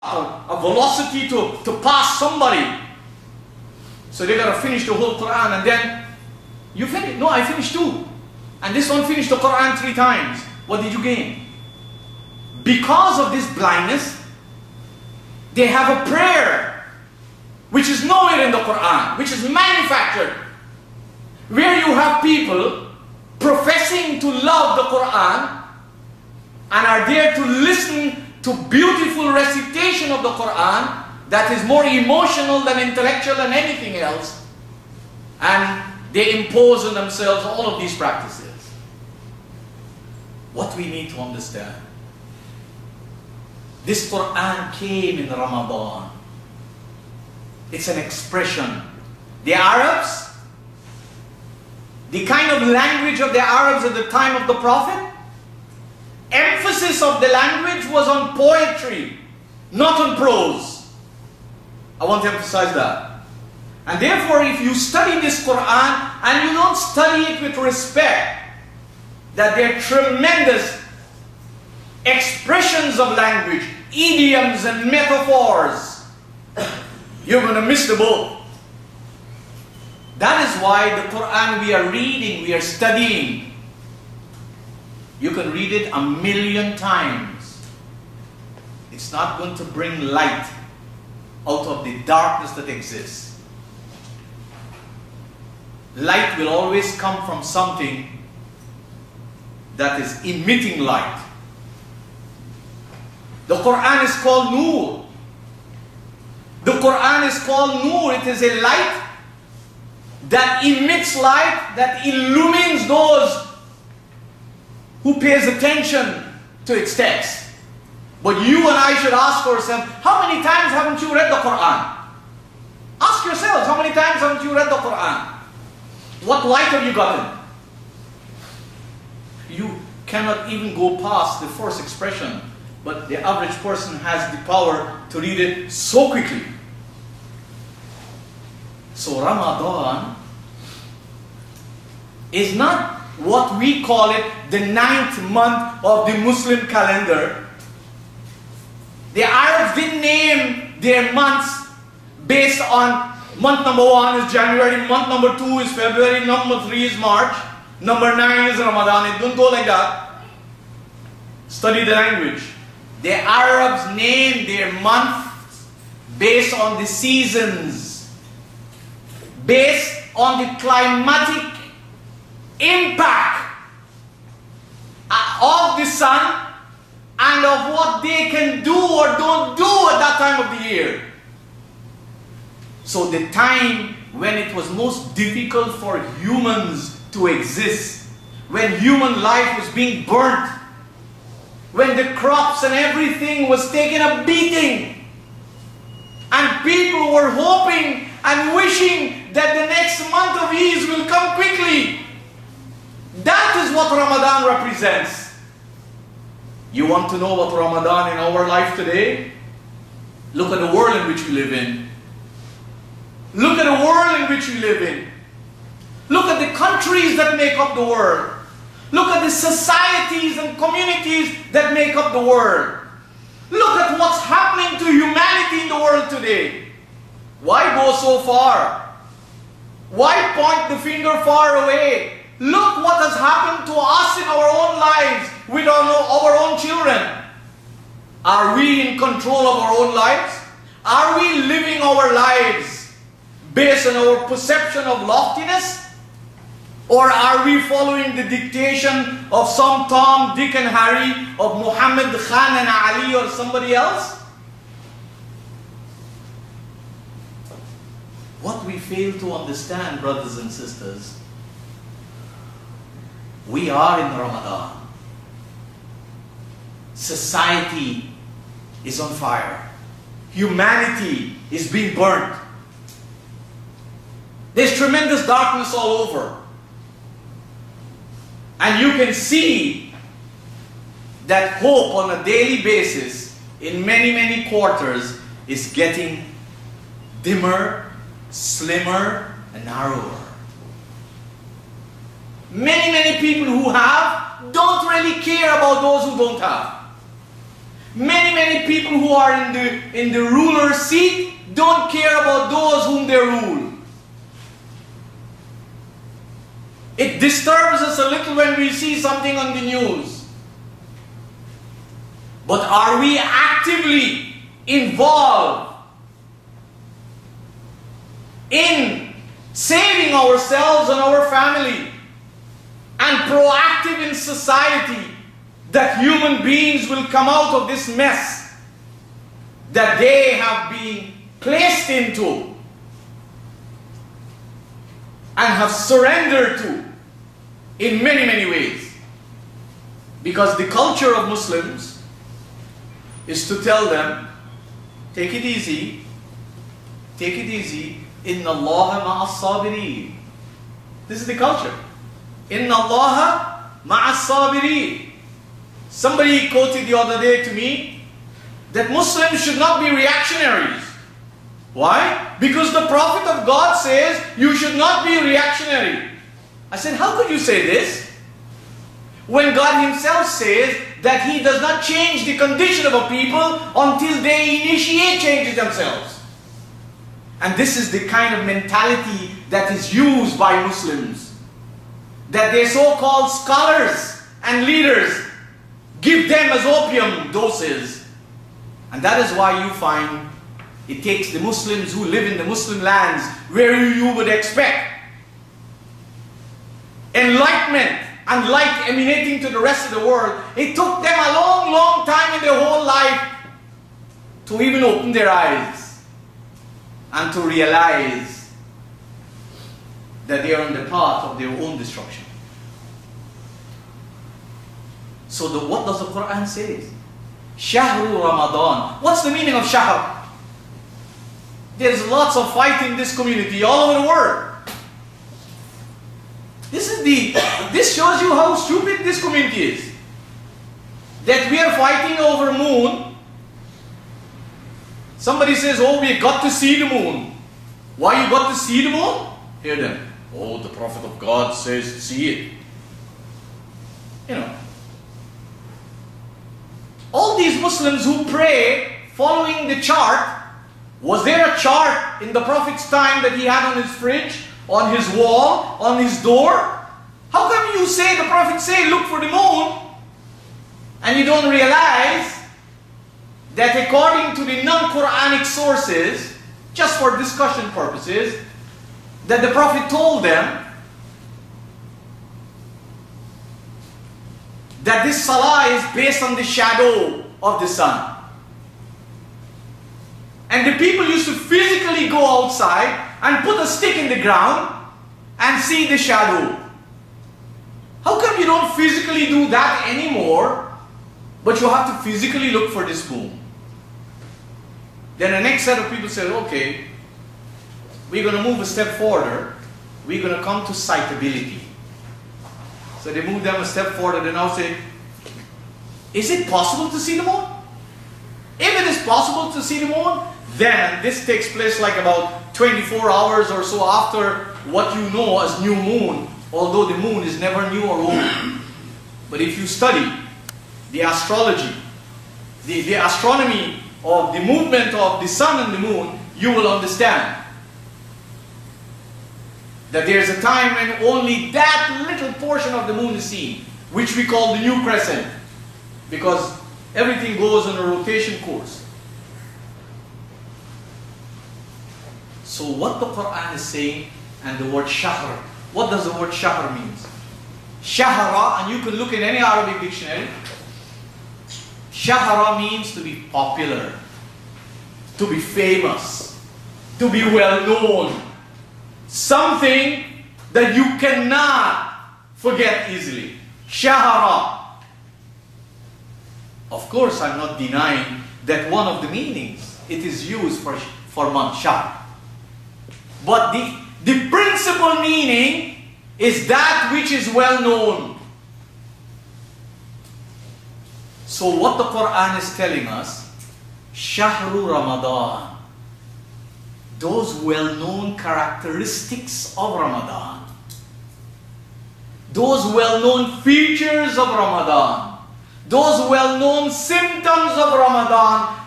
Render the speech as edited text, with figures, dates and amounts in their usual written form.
a velocity to pass somebody. So they got to finish the whole Quran, and then you finish. No, I finished 2. And this one finished the Quran 3 times. What did you gain? Because of this blindness, they have a prayer which is nowhere in the Quran, which is manufactured, where you have people professing to love the Quran and are there to listen to beautiful recitation of the Quran that is more emotional than intellectual and anything else, and they impose on themselves all of these practices. What we need to understand, this Quran came in Ramadan. It's an expression. The Arabs, the kind of language of the Arabs at the time of the Prophet, emphasis of the language was on poetry, not on prose. I want to emphasize that. And therefore, if you study this Quran and you don't study it with respect, that there are tremendous expressions of language, idioms and metaphors, you're going to miss the boat. That is why the Quran we are reading, we are studying, you can read it 1,000,000 times. It's not going to bring light out of the darkness that exists. Light will always come from something that is emitting light. The Quran is called Nur. The Quran is called Nur. It is a light that emits light, that illumines those who pays attention to its text. But you and I should ask ourselves, how many times haven't you read the Quran? Ask yourselves, how many times haven't you read the Quran? What light have you gotten? You cannot even go past the first expression, but the average person has the power to read it so quickly. So Ramadan is not what we call it, the 9th month of the Muslim calendar. The Arabs didn't name their months based on month number 1 is January, month number 2 is February, number 3 is March, number 9 is Ramadan. It don't go like that. Study the language. The Arabs named their months based on the seasons, based on the climatic impact of the sun and of what they can do or don't do at that time of the year. So the time when it was most difficult for humans to exist, when human life was being burnt, when the crops and everything was taking a beating, and people were hoping and wishing that the next month of ease will come quickly. That is what Ramadan represents. You want to know what Ramadan in our life today? Look at the world in which we live in. Look at the world in which we live in. Look at the countries that make up the world. Look at the societies and communities that make up the world. Look at what's happening to humanity in the world today. Why go so far? Why point the finger far away? Look what has happened to us in our own lives with our own children. Are we in control of our own lives? Are we living our lives based on our perception of loftiness? Or are we following the dictation of some Tom, Dick and Harry, of Mohamed, Khan and Ali or somebody else? What we fail to understand, brothers and sisters, we are in Ramadan. Society is on fire. Humanity is being burnt. There's tremendous darkness all over. And you can see that hope on a daily basis in many, many quarters is getting dimmer, slimmer, and narrower. Many, many people who have don't really care about those who don't have. Many people who are in the ruler's seat don't care about those whom they rule. It disturbs us a little when we see something on the news. But are we actively involved in saving ourselves and our family, and proactive in society, that human beings will come out of this mess that they have been placed into and have surrendered to in many ways? Because the culture of Muslims is to tell them, take it easy, take it easy, inna Allaha ma'as sabirin. This is the culture. Inna Allaha ma'as sabirin. Somebody quoted the other day to me that Muslims should not be reactionaries. Why? Because the Prophet of God says you should not be reactionary. I said, how could you say this? When God Himself says that He does not change the condition of a people until they initiate changes themselves. And this is the kind of mentality that is used by Muslims. That their so-called scholars and leaders give them as opium doses. And that is why you find it takes the Muslims who live in the Muslim lands, where you would expect enlightenment and light emanating to the rest of the world. It took them a long time in their whole life to even open their eyes and to realize that they are on the path of their own destruction. So what does the Qur'an say? Shahru Ramadan. What's the meaning of Shahr? There's lots of fight in this community all over the world. This shows you how stupid this community is. That we are fighting over moon. Somebody says, oh, we got to see the moon. Why you got to see the moon? Hear them. Oh, the Prophet of God says see it. You know. All these Muslims who pray following the chart, was there a chart in the Prophet's time that he had on his fridge, on his wall, on his door? How come you say, the Prophet say, look for the moon, and you don't realize that according to the non-Qur'anic sources, just for discussion purposes, that the Prophet told them that this salah is based on the shadow of the sun. And the people used to physically go outside and put a stick in the ground and see the shadow. How come you don't physically do that anymore, but you have to physically look for this moon? Then the next set of people said, okay, we're going to move a step further. We're going to come to sightability. So they move them a step forward and now say, is it possible to see the moon? If it is possible to see the moon, then this takes place like about 24 hours or so after what you know as new moon, although the moon is never new or old. But if you study the astrology, the astronomy of the movement of the sun and the moon, you will understand that there is a time when only that little portion of the moon is seen, which we call the new crescent, because everything goes on a rotation course. So what the Qur'an is saying, and the word shahr, what does the word shahr mean? Shahra, and you can look in any Arabic dictionary, shahra means to be popular, to be famous, to be well known. Something that you cannot forget easily. Shahara. Of course, I'm not denying that one of the meanings, it is used for month, shahr. But the principal meaning is that which is well known. So what the Qur'an is telling us, Shahru Ramadan, those well-known characteristics of Ramadan, those well-known features of Ramadan, those well-known symptoms of Ramadan